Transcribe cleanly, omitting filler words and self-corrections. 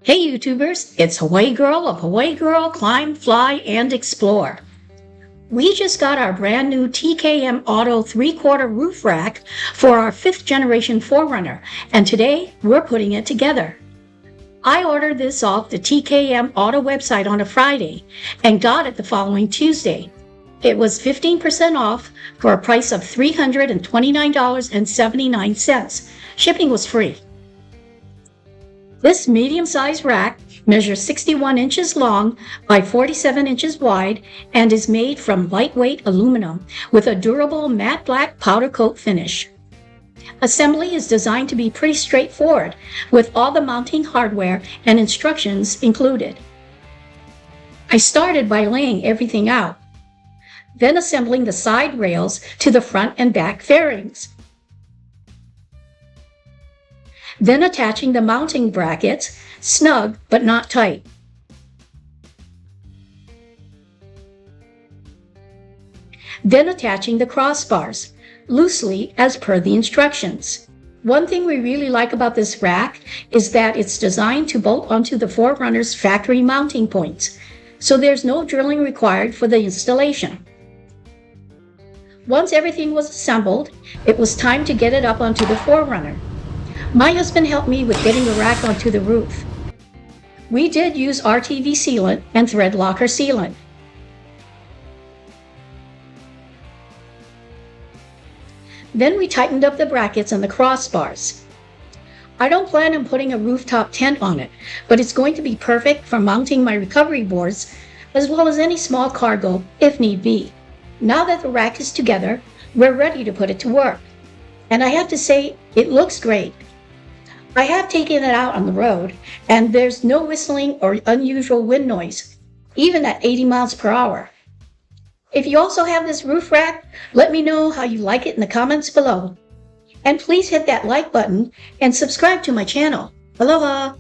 Hey YouTubers, it's Hawaii Girl of Hawaii Girl Climb, Fly, and Explore. We just got our brand new TKM Auto 3/4 roof rack for our 5th generation 4Runner, and today we're putting it together. I ordered this off the TKM Auto website on a Friday and got it the following Tuesday. It was 15% off for a price of $329.79. Shipping was free. This medium-sized rack measures 61 inches long by 47 inches wide and is made from lightweight aluminum with a durable matte black powder coat finish. Assembly is designed to be pretty straightforward, with all the mounting hardware and instructions included. I started by laying everything out, then assembling the side rails to the front and back fairings. Then attaching the mounting brackets, snug but not tight. Then attaching the crossbars, loosely as per the instructions. One thing we really like about this rack is that it's designed to bolt onto the 4Runner's factory mounting points, so there's no drilling required for the installation. Once everything was assembled, it was time to get it up onto the 4Runner. My husband helped me with getting the rack onto the roof. We did use RTV sealant and thread locker sealant. Then we tightened up the brackets and the crossbars. I don't plan on putting a rooftop tent on it, but it's going to be perfect for mounting my recovery boards as well as any small cargo if need be. Now that the rack is together, we're ready to put it to work. And I have to say, it looks great. I have taken it out on the road, and there's no whistling or unusual wind noise, even at 80 miles per hour. If you also have this roof rack, let me know how you like it in the comments below. And please hit that like button and subscribe to my channel. Aloha!